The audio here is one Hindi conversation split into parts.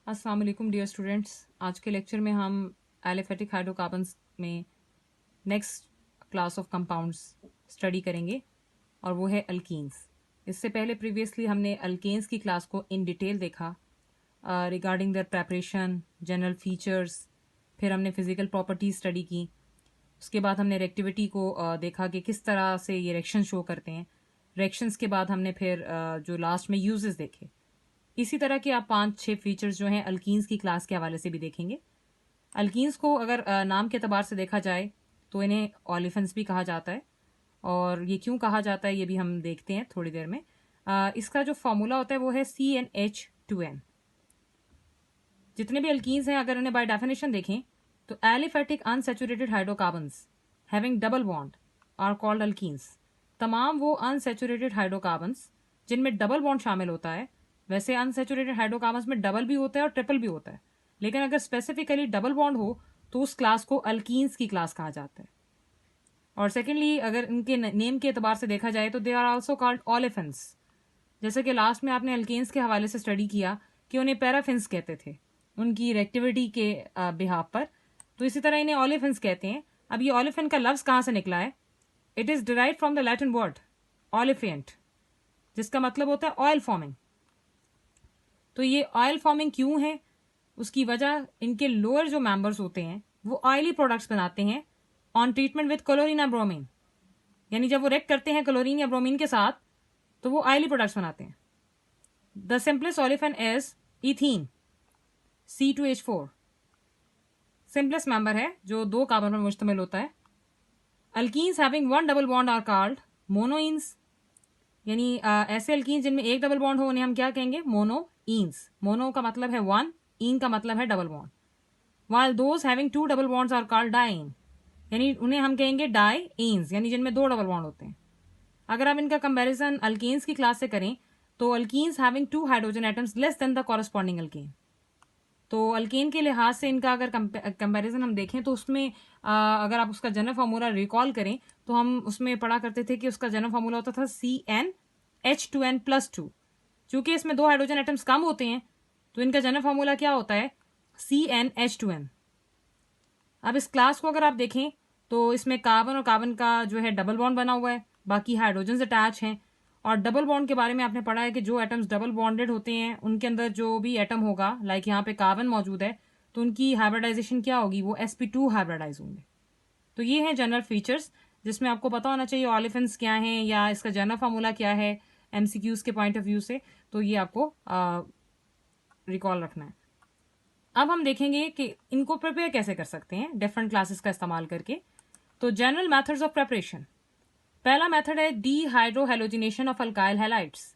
अस्सलाम वालेकुम डियर स्टूडेंट्स। आज के लेक्चर में हम एलिफेटिक हाइड्रोकार्बन्स में next class of compounds study करेंगे और वो है अल्कीन्स। इससे पहले प्रीवियसली हमने अल्केन्स की क्लास को इन डिटेल देखा regarding their preparation, general features, फिर हमने फिजिकल प्रॉपर्टीज स्टडी की। उसके बाद हमने रिएक्टिविटी को देखा कि किस तरह से ये रिएक्शन शो करते हैं। रिएक्शंस के बाद हमने फिर जो लास्ट में यूजेस देखे। इसी तरह के आप 5-6 फीचर्स जो हैं अल्कीन्स की क्लास के हवाले से भी देखेंगे। अल्कीन्स को अगर नाम के एतबार से देखा जाए तो इन्हें ऑलिफेंस भी कहा जाता है, और ये क्यों कहा जाता है ये भी हम देखते हैं थोड़ी देर में। इसका जो फॉर्मूला होता है वो है CnH2n। जितने भी अल्कीन्स हैं अगर इन्हें बाय डेफिनेशन देखें तो aliphatic unsaturated hydrocarbons having double bond are called alkenes. तमाम वो अनसैचुरेटेड हाइड्रोकार्बन्स जिनमें डबल बॉन्ड शामिल होता है। वैसे अनसैचुरेटेड हाइड्रोकार्बन्स में डबल भी होता है और ट्रिपल भी होता है, लेकिन अगर स्पेसिफिकली डबल बॉन्ड हो तो उस क्लास को अल्कीन्स की क्लास कहा जाता है। और सेकेंडली अगर इनके नेम के एतबार से देखा जाए तो दे आर आल्सो कॉल्ड ऑलिफेंस। जैसे कि लास्ट में आपने अल्केन्स के हवाले से स्टडी किया कि उन्हें पैराफिन्स कहते थे उनकी रिएक्टिविटी के बिहाफ पर, तो इसी तरह इन्हें ऑलिफेंस कहते हैं। अब ये ऑलिफेंट का लफ्ज कहाँ से निकला है? It is derive from the Latin word olefiant, जिसका मतलब होता है ऑयल फॉर्मिंग। तो ये ऑयल फॉर्मिंग क्यों है? उसकी वजह इनके लोअर जो मेंबर्स होते हैं वो ऑयली प्रोडक्ट्स बनाते हैं ऑन ट्रीटमेंट विद क्लोरीन या ब्रोमीन। यानी जब वो रिएक्ट करते हैं क्लोरीन या ब्रोमीन के साथ तो वो ऑयली प्रोडक्ट्स बनाते हैं। The simplest olefiant is ethene C2H4। Simplest member है जो 2 कार्बन पर मुश्तमिल होता है। Alkenes having 1 double bond are called monoenes. यानी ऐसे अल्कीन्स जिनमें एक डबल बॉन्ड हो उन्हें हम क्या कहेंगे? मोनोइन्स। मोनो का मतलब है 1, इन का मतलब है double bond. while those having 2 double bonds are called dienes, यानी उन्हें हम कहेंगे डाइन्स, यानी जिनमें 2 डबल बॉन्ड होते हैं। अगर आप इनका कंपैरिजन अल्केन्स की क्लास से करें तो alkenes having 2 hydrogen atoms less than the corresponding alkane. तो अल्केन के लिहाज से इनका अगर कंपैरिजन हम देखें तो उसमें अगर आप उसका जनरल फार्मूला रिकॉल करें तो हम उसमें पढ़ा करते थे कि उसका जनरल फार्मूला होता था CnH2n+2। चूंकि इसमें 2 हाइड्रोजन एटम्स कम होते हैं तो इनका जनरल फार्मूला क्या होता है? CnH2n। अब इस क्लास को अगर आप देखें तो इसमें कार्बन और कार्बन का जो है डबल बॉन्ड बना हुआ है, बाकी हाइड्रोजन अटैच हैं। और डबल बॉन्ड के बारे में आपने पढ़ा है कि जो एटम्स डबल बॉन्डेड होते हैं उनके अंदर जो भी एटम होगा, लाइक यहाँ पे कार्बन मौजूद है, तो उनकी हाइब्रिडाइजेशन क्या होगी? वो sp2 हाइब्रिडाइज होंगे। तो ये हैं जनरल फीचर्स जिसमें आपको पता होना चाहिए ऑलिफेंस क्या हैं या इसका जनरल फार्मूला क्या है MCQs के पॉइंट ऑफ व्यू से। तो ये आपको रिकॉल रखना है। अब हम देखेंगे कि इनको प्रिपेयर कैसे कर सकते हैं डिफरेंट क्लासेस का इस्तेमाल करके। तो जनरल मेथड्स ऑफ प्रिपरेशन। पहला मेथड है dehydrohalogenation of alkyl halides.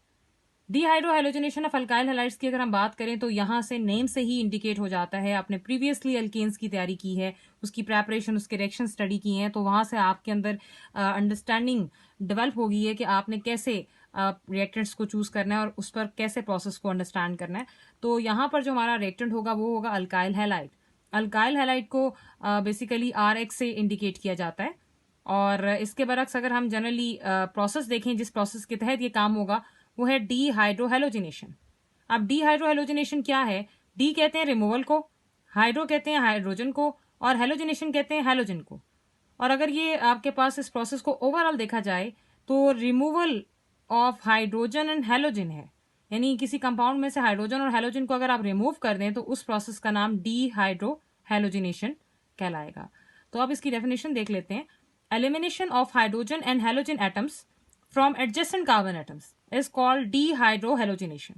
Dehydrohalogenation of alkyl halides की अगर हम बात करें तो यहाँ से नेम से ही इंडिकेट हो जाता है, आपने प्रीवियसली अल्केन्स की तैयारी की है, उसकी प्रेपरेशन, उसके रिएक्शन स्टडी की हैं, तो वहाँ से आपके अंदर अंडरस्टैंडिंग डेवलप होगी है कि आपने कैसे रिएक्टेंट्स को चूज करना है और उस पर कैसे प्रोसेस को अंडरस्टैंड करना है। तो यहाँ पर जो हमारा रिएक्टेंट होगा वो होगा अल्काइल हैलाइड। अल्काइल हैलाइड को बेसिकली RX से इंडिकेट किया जाता है। और इसके बरक्स अगर हम जनरली प्रोसेस देखें जिस प्रोसेस के तहत ये काम होगा वो है डीहाइड्रोहेलोजिनेशन। अब डीहाइड्रोहेलोजिनेशन क्या है? डी कहते हैं रिमूवल को, हाइड्रो कहते हैं हाइड्रोजन को, और हेलोजिनेशन कहते हैं हेलोजन को। और अगर ये आपके पास इस प्रोसेस को ओवरऑल देखा जाए तो removal of hydrogen and halogen है। यानी किसी कंपाउंड में से हाइड्रोजन और हेलोजन को अगर आप रिमूव कर दें तो उस प्रोसेस का नाम डीहाइड्रोहेलोजिनेशन कहलाएगा। तो अब इसकी डेफिनेशन देख लेते हैं। Elimination of hydrogen and halogen atoms from adjacent carbon atoms is called dehydrohalogenation.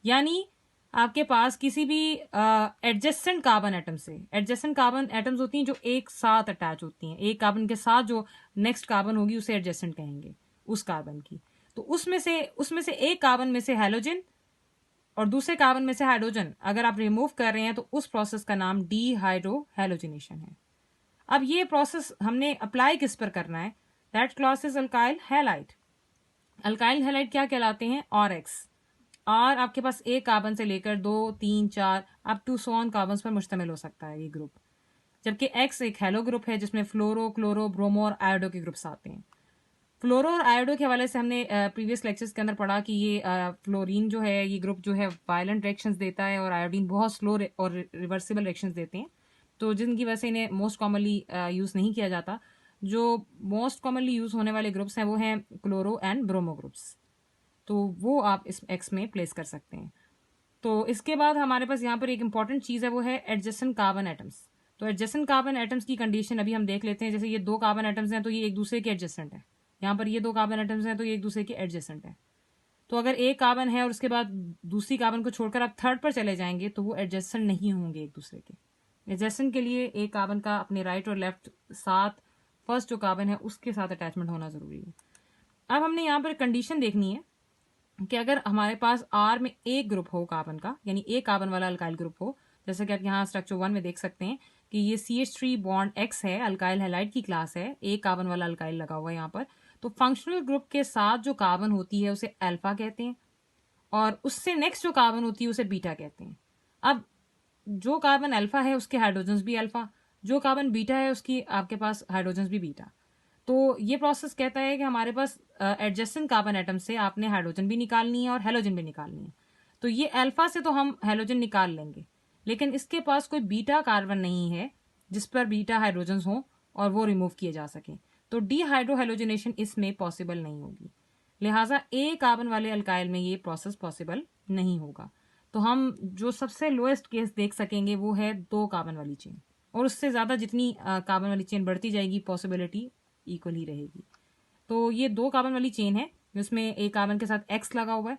यानी आपके पास किसी भी एडजेसेंट कार्बन एटम से, एडजेसेंट कार्बन एटम्स होती हैं जो एक साथ अटैच होती हैं, एक कार्बन के साथ जो नेक्स्ट कार्बन होगी उसे एडजेसेंट कहेंगे उस कार्बन की। तो उसमें से एक कार्बन में से हेलोजन और दूसरे कार्बन में से हाइड्रोजन अगर आप रिमूव कर रहे हैं तो उस प्रोसेस का नाम डीहाइड्रोहेलोजिनेशन है। अब ये प्रोसेस हमने अप्लाई किस पर करना है? That clause is alkyl halide. Alkyl halide क्या कहलाते हैं? RX। R आपके पास एक कार्बन से लेकर 2, 3, 4 अप टू 100 कार्बन पर मुश्तमिल हो सकता है ये ग्रुप। जबकि X एक हेलो ग्रुप है जिसमें फ्लोरो, क्लोरो, ब्रोमो और आयोडो के ग्रुप्स आते हैं। फ्लोरो और आयोडो के हवाले से हमने प्रीवियस लेक्चर्स के अंदर पढ़ा कि ये फ्लोरीन जो है ये ग्रुप जो है वायलेंट रिएक्शंस देता है और आयोडीन बहुत स्लो और रिवर्सिबल रिएक्शंस देते हैं, तो जिनकी वजह से इन्हें मोस्ट कॉमनली यूज़ नहीं किया जाता। जो मोस्ट कॉमनली यूज़ होने वाले ग्रुप्स हैं वो हैं क्लोरो एंड ब्रोमो ग्रुप्स, तो वो आप इस एक्स में प्लेस कर सकते हैं। तो इसके बाद हमारे पास यहाँ पर एक इंपॉर्टेंट चीज़ है, वो है एडजेसेंट कार्बन एटम्स। तो एडजेसेंट कार्बन एटम्स की कंडीशन अभी हम देख लेते हैं। जैसे ये दो कार्बन एटम्स हैं तो ये एक दूसरे के एडजेसेंट है, यहाँ पर ये दो कार्बन एटम्स हैं तो ये एक दूसरे के एडजेसेंट है। तो अगर एक कार्बन है और उसके बाद दूसरी कार्बन को छोड़कर आप थर्ड पर चले जाएंगे तो वो एडजेसेंट नहीं होंगे एक दूसरे के। एडजेसेंट के लिए एक कार्बन का अपने राइट और लेफ्ट साथ फर्स्ट जो कार्बन है उसके साथ अटैचमेंट होना जरूरी है। अब हमने यहाँ पर कंडीशन देखनी है कि अगर हमारे पास आर में एक ग्रुप हो कार्बन का, यानी एक कार्बन वाला अल्काइल ग्रुप हो, जैसे कि आप यहाँ स्ट्रक्चर 1 में देख सकते हैं कि ये CH3 बॉन्ड X है, अल्काइल हैलाइड की क्लास है, एक कार्बन वाला अल्काइल लगा हुआ है यहाँ पर। तो फंक्शनल ग्रुप के साथ जो कार्बन होती है उसे अल्फा कहते हैं और उससे नेक्स्ट जो कार्बन होती है उसे बीटा कहते हैं। अब जो कार्बन अल्फा है उसके हाइड्रोजन्स भी अल्फा, जो कार्बन बीटा है उसकी आपके पास हाइड्रोजन्स भी बीटा। तो ये प्रोसेस कहता है कि हमारे पास एडजेसेंट कार्बन एटम से आपने हाइड्रोजन भी निकालनी है और हेलोजन भी निकालनी है। तो ये अल्फा से तो हम हेलोजन निकाल लेंगे, लेकिन इसके पास कोई बीटा कार्बन नहीं है जिस पर बीटा हाइड्रोजन्स हों और वो रिमूव किए जा सकें, तो डीहाइड्रोहेलोजिनेशन इसमें पॉसिबल नहीं होगी। लिहाजा ए कार्बन वाले अल्काइल में ये प्रोसेस पॉसिबल नहीं होगा। तो हम जो सबसे लोएस्ट केस देख सकेंगे वो है दो कार्बन वाली चेन, और उससे ज़्यादा जितनी कार्बन वाली चेन बढ़ती जाएगी पॉसिबिलिटी इक्वल ही रहेगी। तो ये दो कार्बन वाली चेन है जिसमें एक कार्बन के साथ एक्स लगा हुआ है।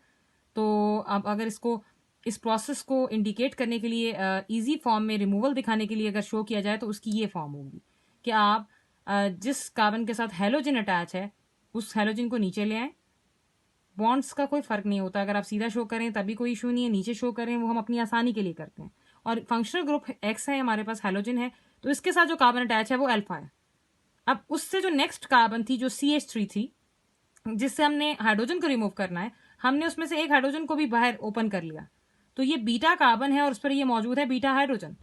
तो अब अगर इसको इस प्रोसेस को इंडिकेट करने के लिए इजी फॉर्म में रिमूवल दिखाने के लिए अगर शो किया जाए तो उसकी ये फॉर्म होगी कि आप जिस कार्बन के साथ हेलोजन अटैच है उस हेलोजन को नीचे ले आएं। बॉन्ड्स का कोई फर्क नहीं होता, अगर आप सीधा शो करें तभी कोई इशू नहीं है, नीचे शो करें वो हम अपनी आसानी के लिए करते हैं। और फंक्शनल ग्रुप एक्स है, हमारे पास हेलोजन है, तो इसके साथ जो कार्बन अटैच है वो अल्फा है। अब उससे जो नेक्स्ट कार्बन थी जो CH3 थी जिससे हमने हाइड्रोजन को रिमूव करना है, हमने उसमें से एक हाइड्रोजन को भी बाहर ओपन कर लिया, तो ये बीटा कार्बन है और उस पर ये मौजूद है बीटा हाइड्रोजन।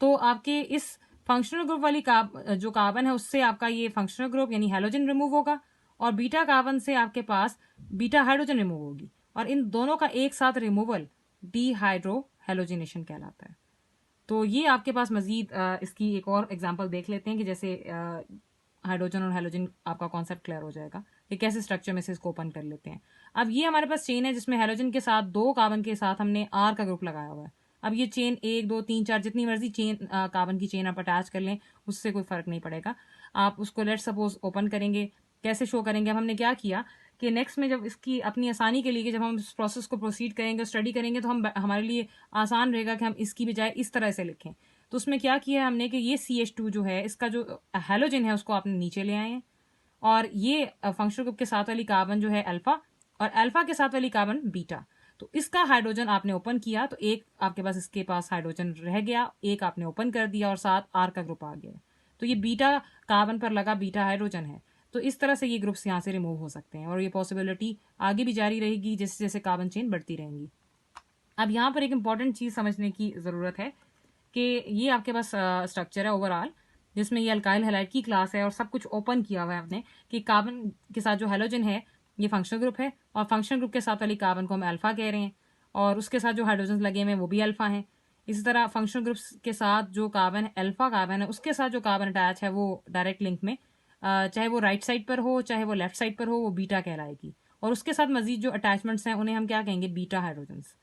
तो आपके इस फंक्शनल ग्रुप वाली जो कार्बन है उससे आपका ये फंक्शनल ग्रुप यानी हेलोजन रिमूव होगा और बीटा कार्बन से आपके पास बीटा हाइड्रोजन रिमूव होगी, और इन दोनों का एक साथ रिमूवल डीहाइड्रोहेलोजिनेशन कहलाता है। तो ये आपके पास मजीद इसकी एक और एग्जांपल देख लेते हैं कि जैसे हाइड्रोजन और हेलोजन आपका कॉन्सेप्ट क्लियर हो जाएगा कि कैसे स्ट्रक्चर में से इसको ओपन कर लेते हैं। अब ये हमारे पास चेन है जिसमें हेलोजन के साथ दो कार्बन के साथ हमने आर का ग्रुप लगाया हुआ है। अब ये चेन 1 2 3 4 जितनी मर्जी चेन कार्बन की चेन आप अटैच कर लें उससे कोई फर्क नहीं पड़ेगा। आप उसको लेट सपोज ओपन करेंगे, कैसे शो करेंगे? अब हमने क्या किया कि नेक्स्ट में जब इसकी अपनी आसानी के लिए कि जब हम इस प्रोसेस को प्रोसीड करेंगे स्टडी करेंगे तो हमारे लिए आसान रहेगा कि हम इसकी बजाय इस तरह से लिखें। तो उसमें क्या किया हमने कि ये CH2 जो है इसका जो हेलोजन है उसको आपने नीचे ले आए हैं, और ये फंक्शनल ग्रुप के साथ वाली कार्बन जो है अल्फा और अल्फा के साथ वाली कार्बन बीटा, तो इसका हाइड्रोजन आपने ओपन किया तो एक आपके पास इसके पास हाइड्रोजन रह गया, एक आपने ओपन कर दिया और साथ आर का ग्रुप आ गया। तो ये बीटा कार्बन पर लगा बीटा हाइड्रोजन है। तो इस तरह से ये ग्रुप्स यहाँ से रिमूव हो सकते हैं और ये पॉसिबिलिटी आगे भी जारी रहेगी जैसे जैसे कार्बन चेन बढ़ती रहेंगी। अब यहाँ पर एक इंपॉर्टेंट चीज़ समझने की ज़रूरत है कि ये आपके पास स्ट्रक्चर है ओवरऑल जिसमें ये अल्काइल हैलाइड की क्लास है और सब कुछ ओपन किया हुआ है आपने कि कार्बन के साथ जो हेलोजन है ये फंक्शनल ग्रुप है और फंक्शनल ग्रुप के साथ वाली कार्बन को हम अल्फा कह रहे हैं और उसके साथ जो हाइड्रोजन लगे हुए हैं वो भी अल्फा हैं। इसी तरह फंक्शनल ग्रुप्स के साथ जो कार्बन अल्फा कार्बन है उसके साथ जो कार्बन अटैच है वो डायरेक्ट लिंक में चाहे वो राइट साइड पर हो चाहे वो लेफ्ट साइड पर हो वो बीटा कहलाएगी, और उसके साथ मजीद जो अटैचमेंट्स हैं उन्हें हम क्या कहेंगे? Beta hydrogens.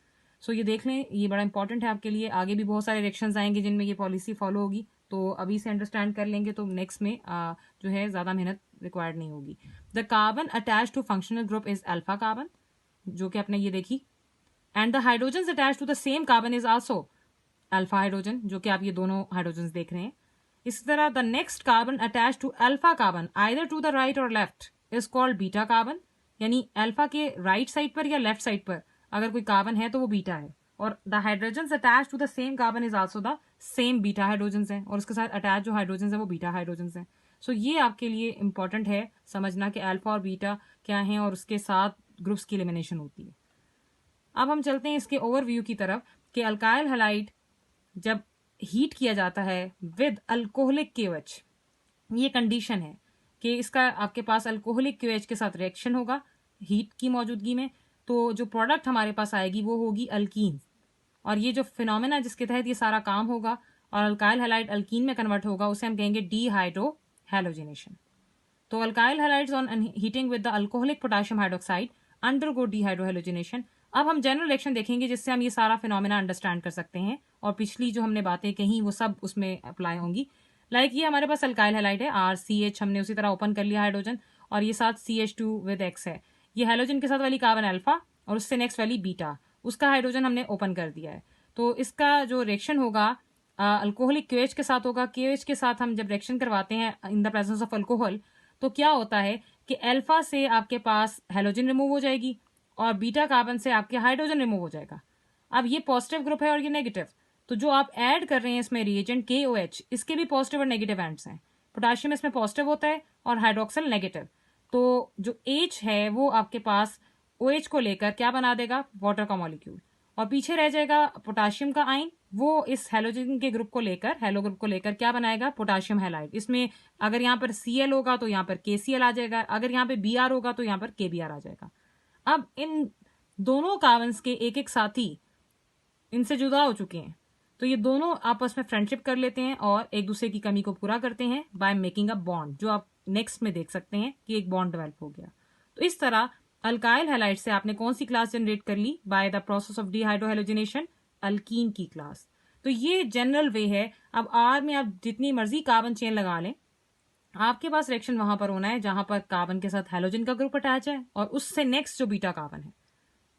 सो ये देख लें, ये बड़ा इंपॉर्टेंट है आपके लिए। आगे भी बहुत सारे रिएक्शंस आएंगे जिनमें ये पॉलिसी फॉलो होगी, तो अभी से अंडरस्टैंड कर लेंगे तो नेक्स्ट में जो है ज़्यादा मेहनत रिक्वायर्ड नहीं होगी। The carbon attach to functional group is alpha carbon, जो कि आपने ये देखी, and the hydrogen attach to the same carbon is also alpha hydrogen, जो कि आप ये दोनों हाइड्रोजन देख रहे हैं। इसी तरह the next carbon attach to alpha carbon either to the right और left is called beta carbon, यानी अल्फा के राइट साइड पर या लेफ्ट साइड पर अगर कोई कार्बन है तो वो बीटा है, और the hydrogen attach to the same carbon is also the same beta hydrogen है, और उसके साथ अटैच जो हाइड्रोजन है वो बीटा हाइड्रोजन है। सो ये आपके लिए इंपॉर्टेंट है समझना कि अल्फा और बीटा क्या है और उसके साथ ग्रुप्स की एलिमिनेशन होती है। अब हम चलते हैं इसके ओवरव्यू की तरफ कि अल्काइल हैलाइड जब हीट किया जाता है विद अल्कोहलिक KOH, ये कंडीशन है कि इसका आपके पास अल्कोहलिक क्यूएच के साथ रिएक्शन होगा हीट की मौजूदगी में, तो जो प्रोडक्ट हमारे पास आएगी वो होगी अल्कीन। और ये जो फिनोमेना जिसके तहत ये सारा काम होगा और अल्काइल हैलाइड अल्कीन में कन्वर्ट होगा उसे हम कहेंगे डीहाइड्रो हैलोजिनेशन। तो alkyl halides on heating with the alcoholic potassium hydroxide undergo dehydrohalogenation. अब हम जनरल रिएक्शन देखेंगे जिससे हम ये सारा फिनोमेना अंडरस्टैंड कर सकते हैं, और पिछली जो हमने बातें कही वो सब उसमें अप्लाई होंगी। लाइक ये हमारे पास अल्काइल हैलाइड है RCH, हमने उसी तरह ओपन कर लिया हाइड्रोजन, और ये साथ CH2 विद X है। ये हैलोजन के साथ वाली कार्बन अल्फा और उससे नेक्स्ट वाली बीटा, उसका हाइड्रोजन हमने ओपन कर दिया है। तो इसका जो रिएक्शन होगा अल्कोहलिक क्यूएच के साथ होगा। क्यूएच के साथ हम जब रिएक्शन करवाते हैं in the presence of alcohol, तो क्या होता है कि अल्फा से आपके पास हैलोजन रिमूव हो जाएगी और बीटा कार्बन से आपके हाइड्रोजन रिमूव हो जाएगा। अब ये पॉजिटिव ग्रुप है और ये नेगेटिव, तो जो आप ऐड कर रहे हैं इसमें रिएजेंट KOH, इसके भी पॉजिटिव और नेगेटिव एंड्स हैं। पोटाशियम इसमें पॉजिटिव होता है और हाइड्रोक्सिल नेगेटिव। तो जो H है वो आपके पास OH को लेकर क्या बना देगा, वाटर का मॉलिक्यूल, और पीछे रह जाएगा पोटाशियम का आयन, वो इस हैलोजन के ग्रुप को लेकर, हैलो ग्रुप को लेकर क्या बनाएगा, पोटाशियम हैलाइड। इसमें अगर यहाँ पर Cl होगा तो यहाँ पर KCl आ जाएगा, अगर यहाँ पे Br होगा तो यहाँ पर KBr आ जाएगा। अब इन दोनों कार्बन्स के एक एक साथी इनसे जुदा हो चुके हैं, तो ये दोनों आपस में फ्रेंडशिप कर लेते हैं और एक दूसरे की कमी को पूरा करते हैं बाय मेकिंग अ बॉन्ड, जो आप नेक्स्ट में देख सकते हैं कि एक बॉन्ड डेवलप हो गया। तो इस तरह अल्काइल हैलाइड से आपने कौन सी क्लास जनरेट कर ली, by the process of dehydrohalogenation, alkene की क्लास। तो ये जनरल वे है। अब आर में आप जितनी मर्जी कार्बन चेन लगा लें, आपके पास रिएक्शन वहां पर होना है जहां पर कार्बन के साथ हैलोजन का ग्रुप अटैच है और उससे नेक्स्ट जो बीटा कार्बन है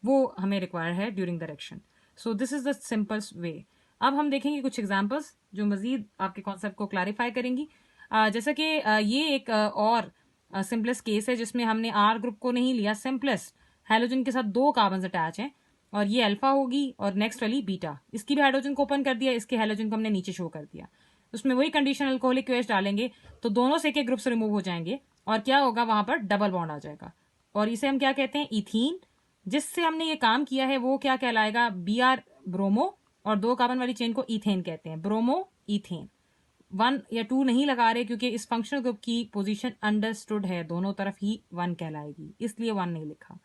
वो हमें रिक्वायर है during the reaction. So this is the simplest way. अब हम देखेंगे कुछ एग्जांपल्स जो मजीद आपके कॉन्सेप्ट को क्लैरिफाई करेंगी। जैसा कि ये एक और सिंपलेस्ट केस है जिसमें हमने आर ग्रुप को नहीं लिया, सिंपलेस्ट हैलोजन के साथ दो कार्बन अटैच हैं और ये अल्फा होगी और नेक्स्ट वाली बीटा, इसकी भी हाइड्रोजन को ओपन कर दिया, इसके हैलोजन को हमने नीचे शो कर दिया। उसमें वही कंडीशन अल्कोहलिक क्यूएच डालेंगे तो दोनों से एक ग्रुप से रिमूव हो जाएंगे और क्या होगा, वहां पर डबल बॉन्ड आ जाएगा और इसे हम क्या कहते हैं, इथीन। जिससे हमने ये काम किया है वो क्या कहलाएगा, Br ब्रोमो, और दो कार्बन वाली चेन को इथेन कहते हैं, ब्रोमो इथेन। 1 या 2 नहीं लगा रहे क्योंकि इस फंक्शनल ग्रुप की पोजीशन अंडरस्टूड है, दोनों तरफ ही 1 कहलाएगी, इसलिए 1 नहीं लिखा।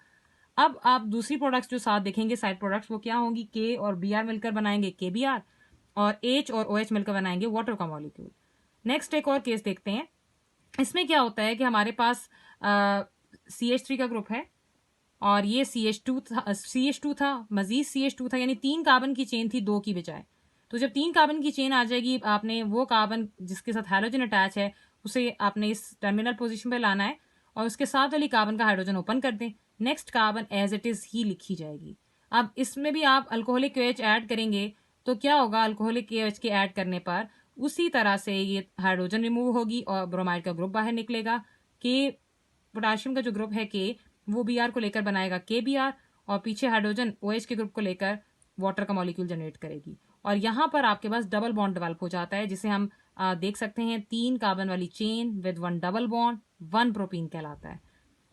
अब आप दूसरी प्रोडक्ट्स जो साथ देखेंगे साइड प्रोडक्ट्स, वो क्या होंगी, K और Br मिलकर बनाएंगे KBr और H और OH मिलकर बनाएंगे वाटर का मॉलिक्यूल। नेक्स्ट एक और केस देखते हैं। इसमें क्या होता है कि हमारे पास CH3 का ग्रुप है और ये CH2 था, मजीद CH2 था, यानी 3 कार्बन की चेन थी 2 की बजाय। तो जब 3 कार्बन की चेन आ जाएगी, आपने वो कार्बन जिसके साथ हैलोजन अटैच है उसे आपने इस टर्मिनल पोजीशन पे लाना है और उसके साथ वाली कार्बन का हाइड्रोजन ओपन कर दें, next carbon as it is ही लिखी जाएगी। अब इसमें भी आप अल्कोहलिक क्यूएच ऐड करेंगे तो क्या होगा, अल्कोहलिक क्यूएच के ऐड करने पर उसी तरह से ये हाइड्रोजन रिमूव होगी और ब्रोमाइड का ग्रुप बाहर निकलेगा। के पोटाशियम का जो ग्रुप है के, वो Br को लेकर बनाएगा KBr और पीछे हाइड्रोजन OH के ग्रुप को लेकर वाटर का मॉलिक्यूल जनरेट करेगी और यहाँ पर आपके पास डबल बॉन्ड डेवलप हो जाता है, जिसे हम देख सकते हैं 3 कार्बन वाली chain with 1 double bond 1 propene कहलाता है।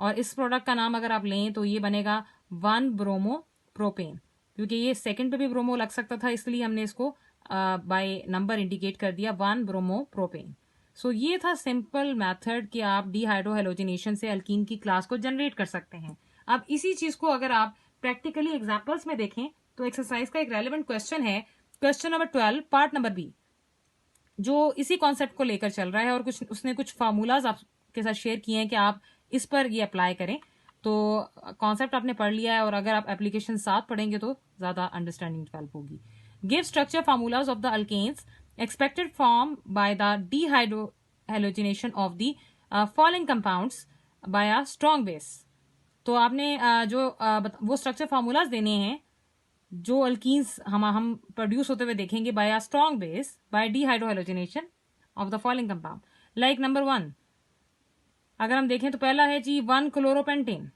और इस प्रोडक्ट का नाम अगर आप लें तो ये बनेगा 1 ब्रोमो प्रोपेन, क्योंकि ये सेकंड पे भी ब्रोमो लग सकता था, इसलिए हमने इसको बाय नंबर इंडिकेट कर दिया 1 ब्रोमो प्रोपेन। सो ये था सिंपल मेथड कि आप डीहाइड्रोहेलोजिनेशन से अल्कीन की क्लास को जनरेट कर सकते हैं। अब इसी चीज को अगर आप प्रैक्टिकली एग्जांपल्स में देखें तो एक्सरसाइज का एक रेलेवेंट क्वेश्चन है, question number 12 part number B, जो इसी कॉन्सेप्ट को लेकर चल रहा है और उसने कुछ फार्मूलाज आपके साथ शेयर किए हैं कि आप इस पर ये अप्लाई करें। तो कॉन्सेप्ट आपने पढ़ लिया है और अगर आप एप्लीकेशन साथ पढ़ेंगे तो ज्यादा अंडरस्टैंडिंग डेवलप होगी। Give structure formulas of the alkenes expected form by the dehydrogenation of the following compounds by a strong base। तो आपने वो स्ट्रक्चर फार्मूलाज देने हैं जो अल्कीन्स हम प्रोड्यूस होते हुए देखेंगे by a strong base by dehydrohalogenation of the following compound. Like number 1 अगर हम देखें तो पहला है जी 1 क्लोरोपेंटेन।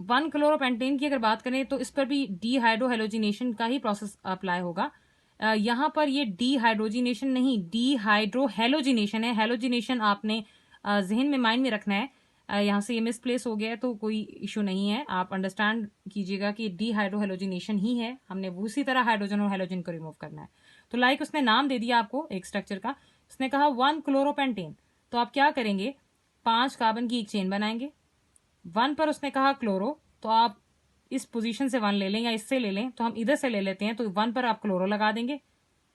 1 क्लोरोपेंटेन की अगर बात करें तो इस पर भी डीहाइड्रोहेलोजिनेशन का ही प्रोसेस अप्लाई होगा। यहाँ पर ये डीहाइड्रोजिनेशन नहीं, डीहाइड्रोहेलोजिनेशन है। हेलोजिनेशन आपने जहन में माइंड में रखना है, यहाँ से ये मिसप्लेस हो गया है तो कोई इशू नहीं है, आप अंडरस्टैंड कीजिएगा कि डीहाइड्रोहेलोजिनेशन ही है, हमने उसी तरह हाइड्रोजन और हेलोजन को रिमूव करना है। तो लाइक उसने नाम दे दिया आपको एक स्ट्रक्चर का, उसने कहा 1 क्लोरोपेंटेन, तो आप क्या करेंगे, 5 कार्बन की एक चेन बनाएंगे। 1 पर उसने कहा क्लोरो, तो आप इस पोजीशन से 1 ले लें या इससे ले लें, तो हम इधर से ले लेते हैं। तो 1 पर आप क्लोरो लगा देंगे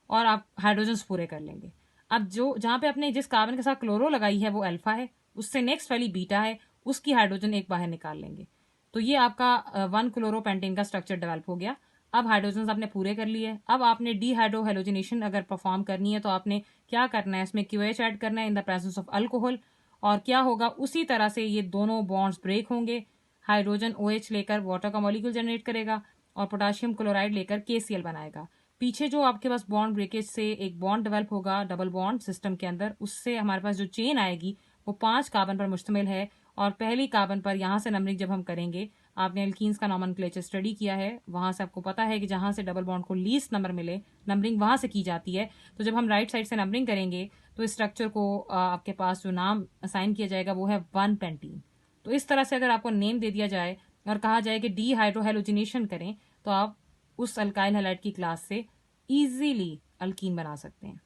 और आप हाइड्रोजन्स पूरे कर लेंगे। अब जो जहां पे आपने जिस कार्बन के साथ क्लोरो लगाई है वो अल्फा है, उससे नेक्स्ट वाली बीटा है, उसकी हाइड्रोजन एक बाहर निकाल लेंगे। तो ये आपका 1 क्लोरोपेंटेन का स्ट्रक्चर डेवलप हो गया। अब हाइड्रोजन आपने पूरे कर लिए। अब आपने डीहाइड्रो हेलोजिनेशन अगर परफॉर्म करनी है तो आपने क्या करना है, इसमें QH ऐड करना है in the presence of alcohol. और क्या होगा, उसी तरह से ये दोनों बॉन्ड्स ब्रेक होंगे। हाइड्रोजन OH लेकर वाटर का मॉलिक्यूल जनरेट करेगा और पोटाशियम क्लोराइड लेकर KCl बनाएगा। पीछे जो आपके पास बॉन्ड ब्रेकेज से एक बॉन्ड डेवलप होगा डबल बॉन्ड सिस्टम के अंदर, उससे हमारे पास जो चेन आएगी वो 5 कार्बन पर मुश्तमिल है। और पहली कार्बन पर यहाँ से नंबरिंग जब हम करेंगे, आपने एल्कीन्स का नॉमेनक्लेचर स्टडी किया है, वहां से आपको पता है कि जहां से डबल बॉन्ड को लीस्ट नंबर मिले नंबरिंग वहां से की जाती है। तो जब हम राइट साइड से नंबरिंग करेंगे तो इस स्ट्रक्चर को आपके पास जो नाम असाइन किया जाएगा वो है 1 पेंटीन। तो इस तरह से अगर आपको नेम दे दिया जाए और कहा जाए कि डीहाइड्रोहेलोजिनेशन करें, तो आप उस अल्काइल हैलाइड की क्लास से इजीली अल्कीन बना सकते हैं।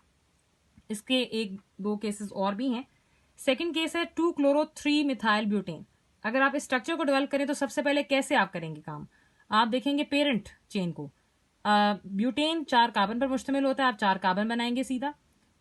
इसके एक दो केसेस और भी हैं। सेकंड केस है 2 क्लोरो 3 मिथाइल ब्यूटेन। अगर आप इस स्ट्रक्चर को डेवलप करें तो सबसे पहले कैसे आप करेंगे काम, आप देखेंगे पेरेंट चेन को। ब्यूटेन 4 कार्बन पर मुश्तमिल होता है, आप 4 कार्बन बनाएंगे सीधा।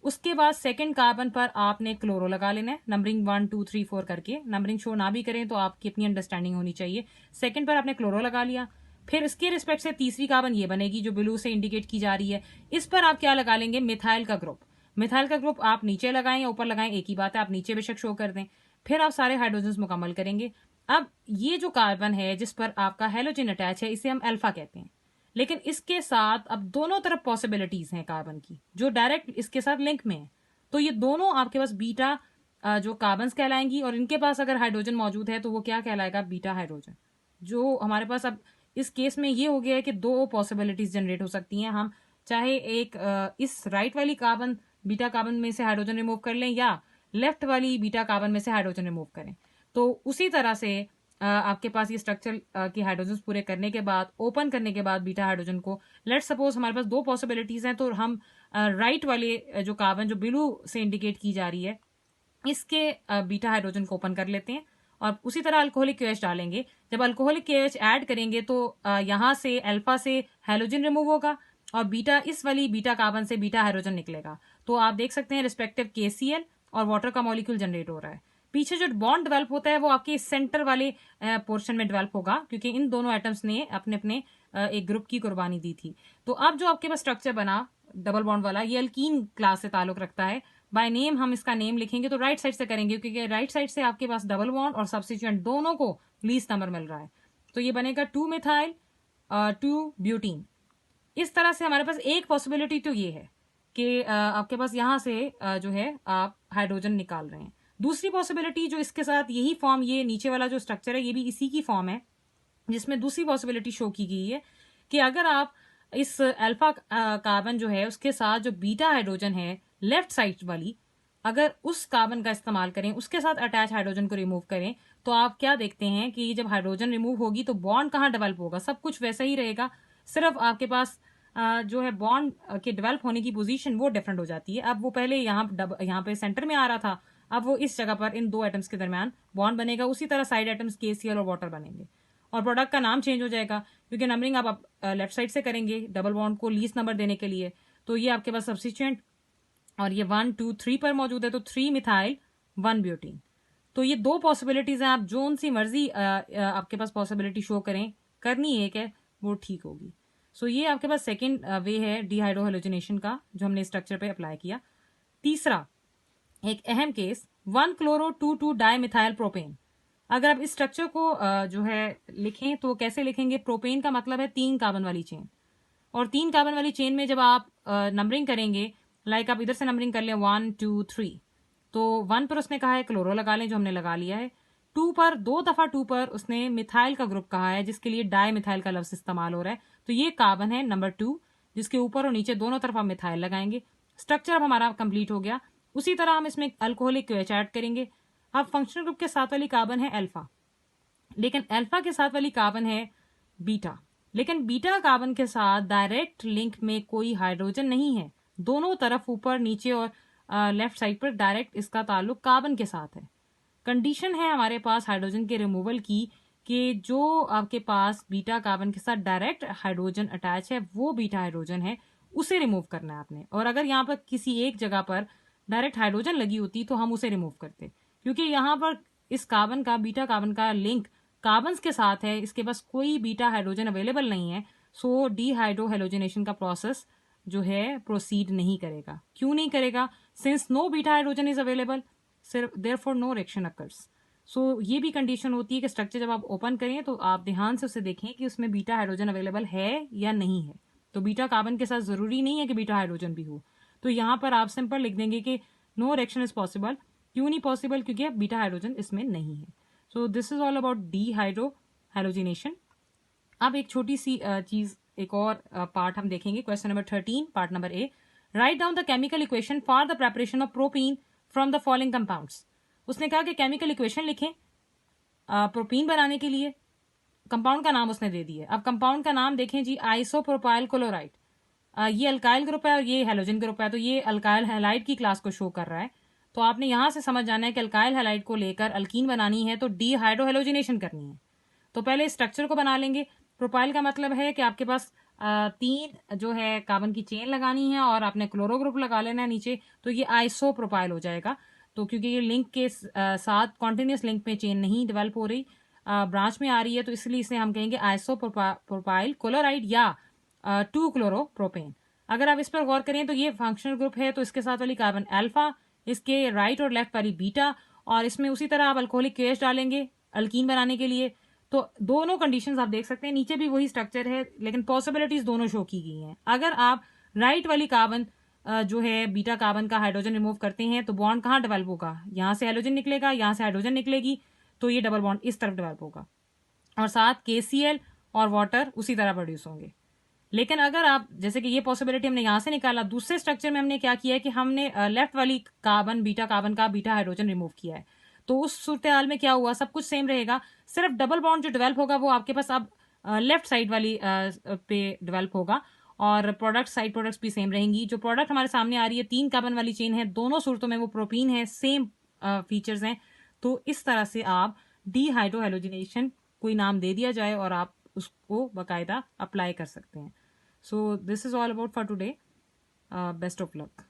उसके बाद सेकंड कार्बन पर आपने क्लोरो लगा लेना है, नंबरिंग 1 2 3 4 करके। नंबरिंग शो ना भी करें तो आपकी अपनी अंडरस्टैंडिंग होनी चाहिए। सेकंड पर आपने क्लोरो लगा लिया, फिर इसके रिस्पेक्ट से तीसरी कार्बन ये बनेगी जो ब्लू से इंडिकेट की जा रही है। इस पर आप क्या लगा लेंगे, मिथाइल का ग्रुप। मिथाइल का ग्रुप आप नीचे लगाएं या ऊपर लगाएं, एक ही बात है, आप नीचे बेशक शो कर दें। फिर आप सारे हाइड्रोजन मुकम्मल करेंगे। अब ये जो कार्बन है जिस पर आपका हेलोजन अटैच है, इसे हम अल्फा कहते हैं। लेकिन इसके साथ अब दोनों तरफ पॉसिबिलिटीज हैं कार्बन की जो डायरेक्ट इसके साथ लिंक में है। तो ये दोनों आपके पास बीटा जो कार्बन कहलाएंगी, और इनके पास अगर हाइड्रोजन मौजूद है तो वो क्या कहलाएगा, बीटा हाइड्रोजन। जो हमारे पास अब इस केस में ये हो गया है कि 2 पॉसिबिलिटीज जनरेट हो सकती हैं। हम चाहे एक इस राइट वाली कार्बन बीटा कार्बन में से हाइड्रोजन रिमूव कर लें या लेफ्ट वाली बीटा कार्बन में से हाइड्रोजन रिमूव करें। तो उसी तरह से आपके पास ये स्ट्रक्चर की हाइड्रोजन पूरे करने के बाद, ओपन करने के बाद बीटा हाइड्रोजन को, लेट सपोज हमारे पास 2 पॉसिबिलिटीज हैं, तो हम राइट वाले जो कार्बन जो ब्लू से इंडिकेट की जा रही है, इसके बीटा हाइड्रोजन को ओपन कर लेते हैं और उसी तरह अल्कोहलिक KH डालेंगे। जब अल्कोहलिक KH ऐड करेंगे तो यहाँ से अल्फा से हैलोजन रिमूव होगा और बीटा इस वाली बीटा कार्बन से बीटा हाइड्रोजन निकलेगा। तो आप देख सकते हैं रिस्पेक्टिव KCl और वाटर का मॉलिक्यूल जनरेट हो रहा है। पीछे जो बॉन्ड डेवलप होता है वो आपके सेंटर वाले पोर्शन में डेवलप होगा, क्योंकि इन दोनों एटम्स ने अपने अपने एक ग्रुप की कुर्बानी दी थी। तो अब जो आपके पास स्ट्रक्चर बना डबल बॉन्ड वाला, ये अल्कीन क्लास से ताल्लुक रखता है। बाय नेम हम इसका नेम लिखेंगे तो राइट साइड से करेंगे, क्योंकि राइट साइड से आपके पास डबल बॉन्ड और सब्स्टिट्यूएंट दोनों को लीस्ट नंबर मिल रहा है। तो ये बनेगा 2 मिथाइल 2 ब्यूटीन। इस तरह से हमारे पास एक पॉसिबिलिटी तो ये है कि आपके पास यहाँ से जो है आप हाइड्रोजन निकाल रहे हैं। दूसरी पॉसिबिलिटी जो इसके साथ यही फॉर्म, ये नीचे वाला जो स्ट्रक्चर है ये भी इसी की फॉर्म है, जिसमें दूसरी पॉसिबिलिटी शो की गई है कि अगर आप इस अल्फा कार्बन जो है उसके साथ जो बीटा हाइड्रोजन है लेफ्ट साइड वाली, अगर उस कार्बन का इस्तेमाल करें, उसके साथ अटैच हाइड्रोजन को रिमूव करें, तो आप क्या देखते हैं कि जब हाइड्रोजन रिमूव होगी तो बॉन्ड कहाँ डेवलप होगा, सब कुछ वैसा ही रहेगा, सिर्फ आपके पास जो है बॉन्ड के डेवलप होने की पोजीशन वो डिफरेंट हो जाती है। अब वो पहले यहाँ पे सेंटर में आ रहा था, अब वो इस जगह पर इन 2 एटम्स के दरमियान बॉन्ड बनेगा। उसी तरह साइड एटम्स KCl और वाटर बनेंगे और प्रोडक्ट का नाम चेंज हो जाएगा, क्योंकि नंबरिंग आप लेफ्ट साइड से करेंगे डबल बॉन्ड को लीस्ट नंबर देने के लिए। तो ये आपके पास सब्स्टिट्यूएंट और ये 1 2 3 पर मौजूद है, तो 3 मिथाइल 1 ब्यूटीन। तो ये 2 पॉसिबिलिटीज हैं, आप जोन सी मर्जी आपके पास पॉसिबिलिटी शो करें, करनी एक है वो ठीक होगी। सो ये आपके पास सेकेंड वे है डीहाइड्रोहेलोजिनेशन का जो हमने स्ट्रक्चर पे अप्लाई किया। तीसरा एक अहम case 1 chloro 2 2 di methyl propane. अगर आप इस स्ट्रक्चर को जो है लिखें तो कैसे लिखेंगे, प्रोपेन का मतलब है 3 कार्बन वाली चेन, और 3 कार्बन वाली चेन में जब आप नंबरिंग करेंगे, लाइक आप इधर से नंबरिंग कर लें 1 2 3, तो 1 पर उसने कहा है क्लोरो लगा लें जो हमने लगा लिया है। 2 पर 2 दफा 2 पर उसने मिथाइल का ग्रुप कहा है जिसके लिए डाई मिथाइल का लफ्ज इस्तेमाल हो रहा है, तो ये कार्बन है नंबर 2 जिसके ऊपर और नीचे दोनों तरफ आप मिथाइल लगाएंगे। स्ट्रक्चर अब हमारा कंप्लीट हो गया। उसी तरह हम इसमें अल्कोहलिक KH ऐड करेंगे। अब फंक्शनल ग्रुप के साथ वाली कार्बन है अल्फा, लेकिन अल्फा के साथ वाली कार्बन है बीटा, लेकिन बीटा कार्बन के साथ डायरेक्ट लिंक में कोई हाइड्रोजन नहीं है। दोनों तरफ ऊपर नीचे और लेफ्ट साइड पर डायरेक्ट इसका ताल्लुक कार्बन के साथ है। कंडीशन है हमारे पास हाइड्रोजन के रिमूवल की कि जो आपके पास बीटा कार्बन के साथ डायरेक्ट हाइड्रोजन अटैच है वो बीटा हाइड्रोजन है, उसे रिमूव करना है आपने। और अगर यहाँ पर किसी एक जगह पर डायरेक्ट हाइड्रोजन लगी होती तो हम उसे रिमूव करते, क्योंकि यहाँ पर इस कार्बन का बीटा कार्बन का लिंक कार्बन्स के साथ है, इसके पास कोई बीटा हाइड्रोजन अवेलेबल नहीं है। सो डीहाइड्रो हेलोजिनेशन का प्रोसेस जो है प्रोसीड नहीं करेगा। क्यों नहीं करेगा? Since no beta hydrogen is available, therefore no reaction occurs. So ये भी कंडीशन होती है कि स्ट्रक्चर जब आप ओपन करें तो आप ध्यान से उसे देखें कि उसमें बीटा हाइड्रोजन अवेलेबल है या नहीं है। तो बीटा कार्बन के साथ जरूरी नहीं है कि बीटा हाइड्रोजन भी हो, तो यहाँ पर आप सिंपल लिख देंगे कि नो रिएक्शन इज पॉसिबल। क्यों नहीं पॉसिबल? क्योंकि बीटा हाइड्रोजन इसमें नहीं है। सो this is all about dehydro halogenation. अब एक छोटी सी चीज, एक और पार्ट हम देखेंगे। Question number 13, part number A, write down the chemical equation for the preparation of propene from the following compounds. उसने कहा कि केमिकल इक्वेशन लिखें प्रोपीन बनाने के लिए। कंपाउंड का नाम उसने दे दिया। अब कंपाउंड का नाम देखें जी, आइसोप्रोपाइल क्लोराइड। ये अल्काइल ग्रुप है और ये हेलोजन ग्रुप है, तो ये अल्काइल हैलाइड की क्लास को शो कर रहा है। तो आपने यहां से समझ जाना है कि अल्काइल हैलाइड को लेकर अल्कीन बनानी है तो डीहाइड्रोहेलोजिनेशन करनी है। तो पहले स्ट्रक्चर को बना लेंगे। प्रोपाइल का मतलब है कि आपके पास 3 जो है कार्बन की चेन लगानी है और आपने क्लोरो ग्रुप लगा लेना है नीचे, तो ये आइसो प्रोपाइल हो जाएगा। तो क्योंकि ये लिंक के साथ कॉन्टिन्यूस लिंक में चेन नहीं डेवलप हो रही, ब्रांच में आ रही है, तो इसलिए इसे हम कहेंगे आइसो प्रोपाइल क्लोराइड या 2 क्लोरो प्रोपेन। अगर आप इस पर गौर करें तो ये फंक्शनल ग्रुप है, तो इसके साथ वाली कार्बन अल्फा, इसके राइट और लेफ्ट वाली बीटा, और इसमें उसी तरह आप अल्कोहलिक केस डालेंगे अल्कीन बनाने के लिए। तो दोनों कंडीशंस आप देख सकते हैं, नीचे भी वही स्ट्रक्चर है लेकिन पॉसिबिलिटीज दोनों शो की गई हैं। अगर आप राइट वाली कार्बन जो है बीटा कार्बन का हाइड्रोजन रिमूव करते हैं तो बॉन्ड कहाँ डेवलप होगा? यहाँ से हाइड्रोजन निकलेगा, यहाँ से हाइड्रोजन निकलेगी, तो ये डबल बॉन्ड इस तरफ डेवलप होगा और साथ KCl और वाटर उसी तरह प्रोड्यूस होंगे। लेकिन अगर आप, जैसे कि ये पॉसिबिलिटी हमने यहाँ से निकाला, दूसरे स्ट्रक्चर में हमने क्या किया है कि हमने लेफ्ट वाली कार्बन का बीटा हाइड्रोजन रिमूव किया है। तो उस सूरत हाल में क्या हुआ? सब कुछ सेम रहेगा, सिर्फ डबल बॉन्ड जो डेवलप होगा वो आपके पास अब लेफ्ट साइड वाली पे डेवलप होगा और प्रोडक्ट साइड प्रोडक्ट्स भी सेम रहेंगी। जो प्रोडक्ट हमारे सामने आ रही है 3 कार्बन वाली चेन है, दोनों सूरतों में वो प्रोपीन है, सेम फीचर्स हैं। तो इस तरह से आप डीहाइड्रोहेलोजिनेशन कोई नाम दे दिया जाए और आप उसको बाकायदा अप्लाई कर सकते हैं। So this is all about for today. Best of luck.